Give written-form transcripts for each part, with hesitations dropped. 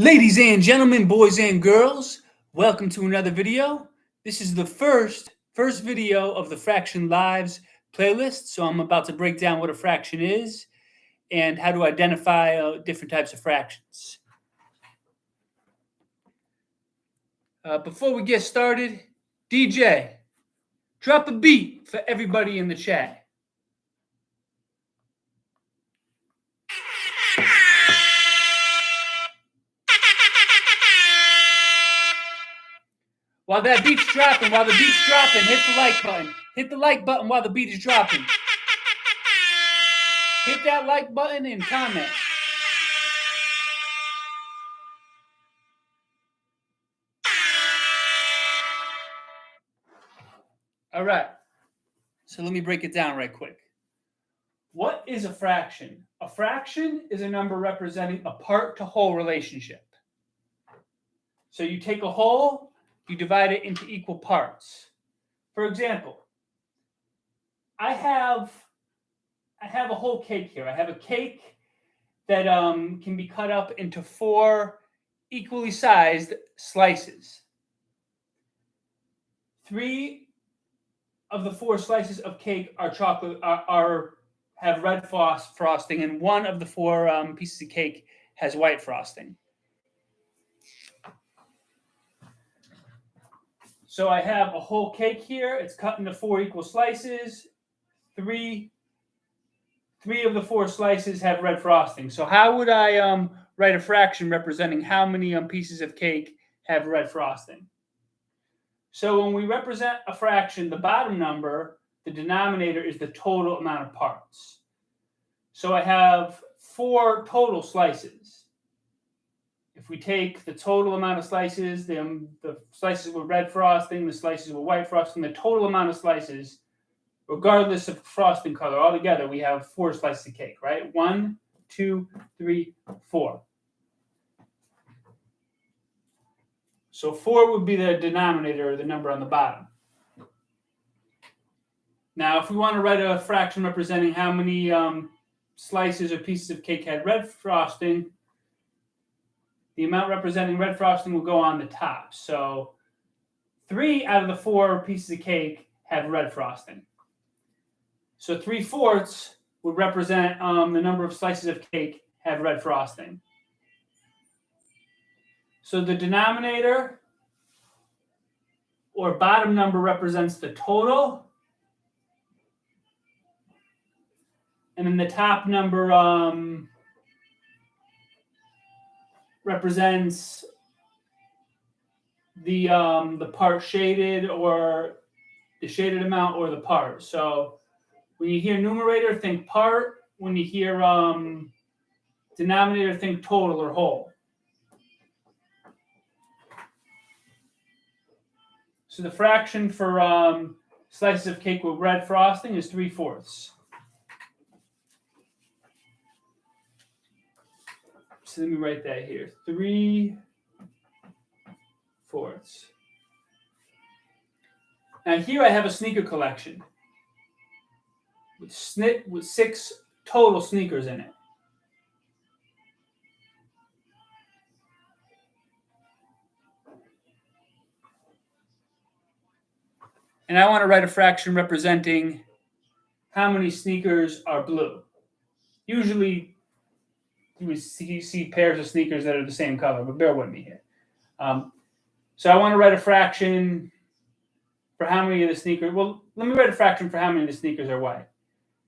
Ladies and gentlemen, boys and girls, welcome to another video. This is the first video of the Fraction Lives playlist. So I'm about to break down what a fraction is and how to identify different types of fractions. Before we get started, DJ, drop a beat for everybody in the chat. While the beat's dropping, hit the like button. Hit the like button while the beat is dropping. Hit that like button and comment. All right. So let me break it down right quick. What is a fraction? A fraction is a number representing a part-to-whole relationship. So you take a whole, you divide it into equal parts. For example, I have a whole cake here. I have a cake that can be cut up into 4 equally sized slices. 3 of the 4 slices of cake are chocolate, have red frosting, and 1 of the 4 pieces of cake has white frosting. So I have a whole cake here. It's cut into 4 equal slices. 3 of the 4 slices have red frosting. So how would I write a fraction representing how many pieces of cake have red frosting? So when we represent a fraction, the bottom number, the denominator, is the total amount of parts. So I have 4 total slices. If we take the total amount of slices, the slices with red frosting, the slices with white frosting, the total amount of slices, regardless of frosting color, altogether we have 4 slices of cake, right? 1, 2, 3, 4. So 4 would be the denominator, or the number on the bottom. Now, if we want to write a fraction representing how many slices or pieces of cake had red frosting, the amount representing red frosting will go on the top. So 3 out of the 4 pieces of cake have red frosting. So 3/4 would represent the number of slices of cake have red frosting. So the denominator, or bottom number, represents the total. And then the top number represents the part shaded, or the shaded amount, or the part. So when you hear numerator, think part. When you hear denominator, think total or whole. So the fraction for slices of cake with red frosting is 3/4. So let me write that here. 3/4. Now here I have a sneaker collection with 6 total sneakers in it. And I want to write a fraction representing how many sneakers are blue. Usually you see pairs of sneakers that are the same color, but bear with me here. So I want to write a fraction for how many of the sneakers. Well, let me write a fraction for how many of the sneakers are white.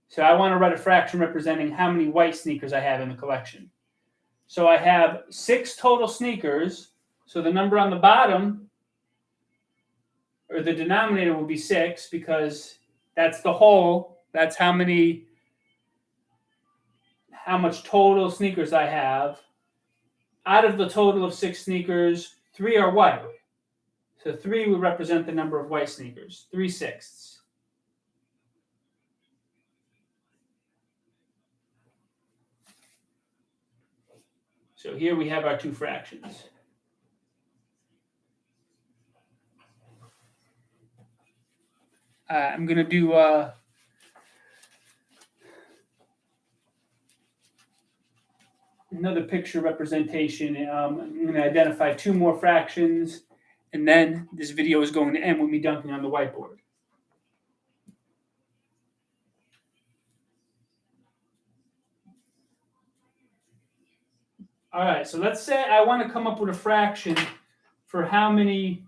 So I want to write a fraction representing how many white sneakers I have in the collection. So I have 6 total sneakers. So the number on the bottom, or the denominator, will be 6, because that's the whole. That's how much total sneakers I have. Out of the total of 6 sneakers, 3 are white. So 3 would represent the number of white sneakers, 3/6. So here we have our 2 fractions. I'm going to do another picture representation. I'm going to identify 2 more fractions, and then this video is going to end with me dunking on the whiteboard. All right, so let's say I want to come up with a fraction for how many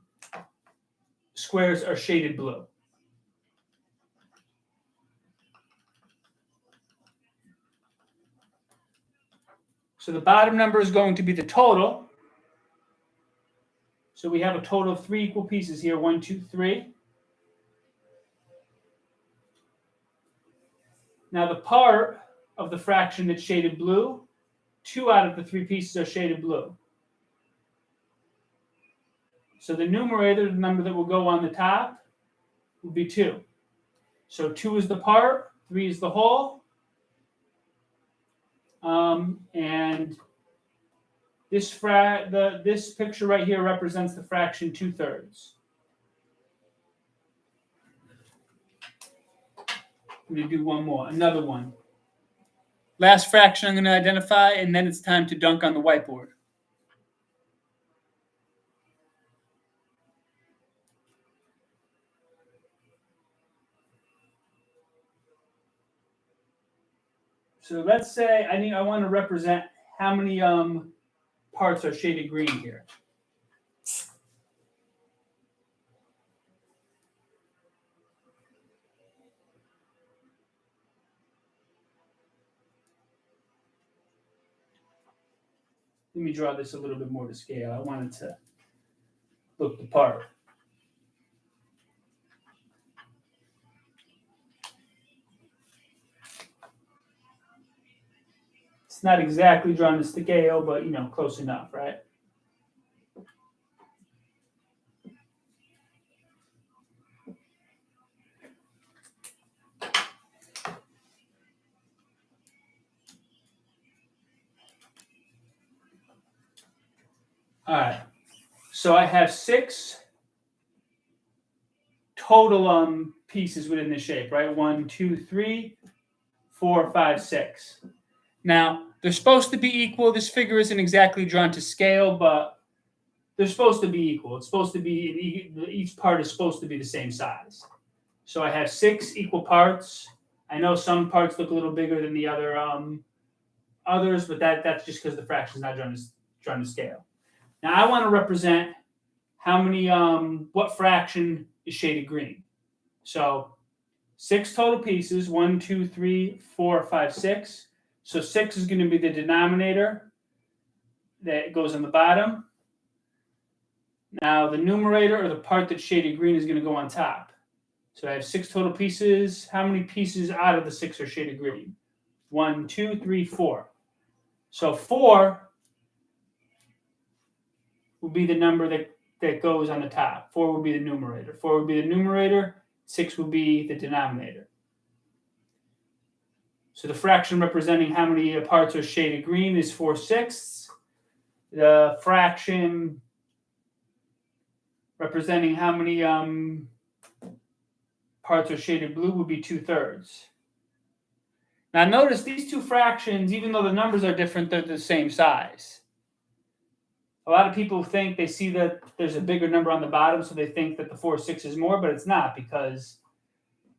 squares are shaded blue. So the bottom number is going to be the total. So we have a total of 3 equal pieces here, 1, 2, 3. Now the part of the fraction that's shaded blue, 2 out of the 3 pieces are shaded blue. So the numerator, the number that will go on the top, will be 2. So 2 is the part, 3 is the whole. And this picture right here represents the fraction 2/3. I'm going to do one more, another one. Last fraction I'm going to identify, and then it's time to dunk on the whiteboard. So let's say I want to represent how many parts are shaded green here. Let me draw this a little bit more to scale. I want it to look the part. It's not exactly drawn to scale, but close enough, right? All right. So I have 6 total pieces within the shape, right? 1, 2, 3, 4, 5, 6. Now, they're supposed to be equal. This figure isn't exactly drawn to scale, but they're supposed to be equal. It's supposed to be, each part is supposed to be the same size. So I have 6 equal parts. I know some parts look a little bigger than the others, but that's just because the fraction is not drawn to scale. Now I want to represent how many, what fraction is shaded green. So 6 total pieces, 1, 2, 3, 4, 5, 6. So 6 is going to be the denominator that goes on the bottom. Now the numerator, or the part that's shaded green, is going to go on top. So I have 6 total pieces. How many pieces out of the 6 are shaded green? 1, 2, 3, 4. So 4 will be the number that goes on the top. 4 will be the numerator. 4 will be the numerator. 6 will be the denominator. So the fraction representing how many parts are shaded green is 4/6. The fraction representing how many parts are shaded blue would be 2/3. Now notice these 2 fractions, even though the numbers are different, they're the same size. A lot of people think they see that there's a bigger number on the bottom, so they think that the 4/6 is more, but it's not, because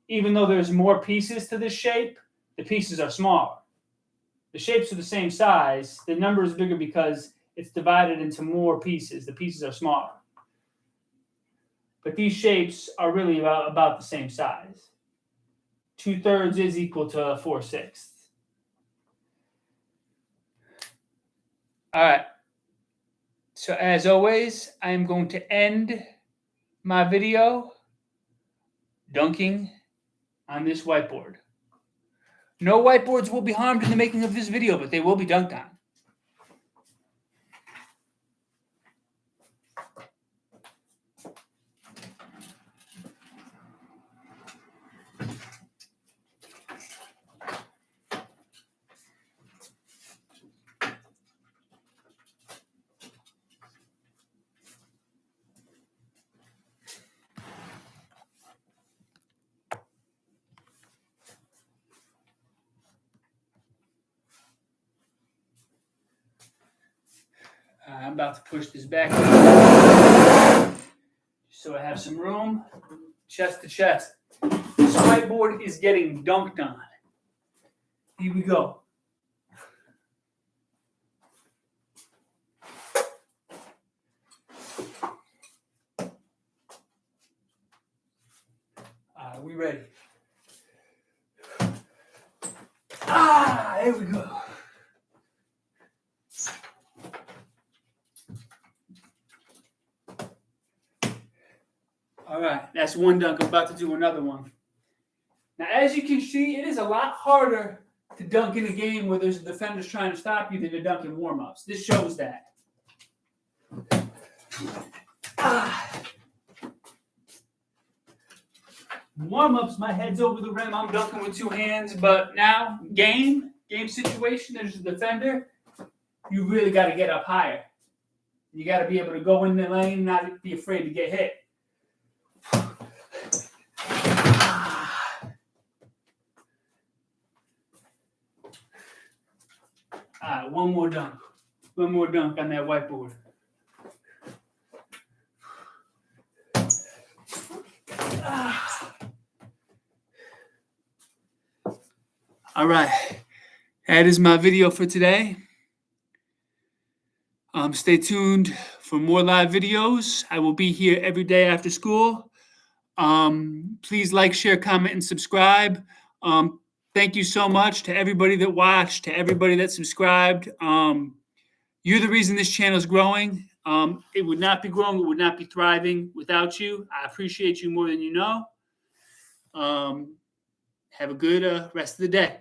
even though there's more pieces to this shape, the pieces are smaller. The shapes are the same size. The number is bigger because it's divided into more pieces. The pieces are smaller. But these shapes are really about the same size. 2/3 is equal to 4/6. All right. So as always, I am going to end my video dunking on this whiteboard. No whiteboards will be harmed in the making of this video, but they will be dunked on. I'm about to push this back so I have some room, chest to chest. This whiteboard is getting dunked on. Here we go. We ready? There we go. All right, that's one dunk. I'm about to do another one. Now, as you can see, it is a lot harder to dunk in a game where there's defenders trying to stop you than to dunk in warm-ups. This shows that. Warm-ups, my head's over the rim. I'm dunking with two hands. But now, game situation, there's a defender. You really got to get up higher. You got to be able to go in the lane, not be afraid to get hit. All right, one more dunk. One more dunk on that whiteboard. All right, that is my video for today. Stay tuned for more live videos. I will be here every day after school. Please like, share, comment, and subscribe. Thank you so much to everybody that watched, to everybody that subscribed. You're the reason this channel is growing. It would not be growing, it would not be thriving without you. I appreciate you more than you know. Have a good rest of the day.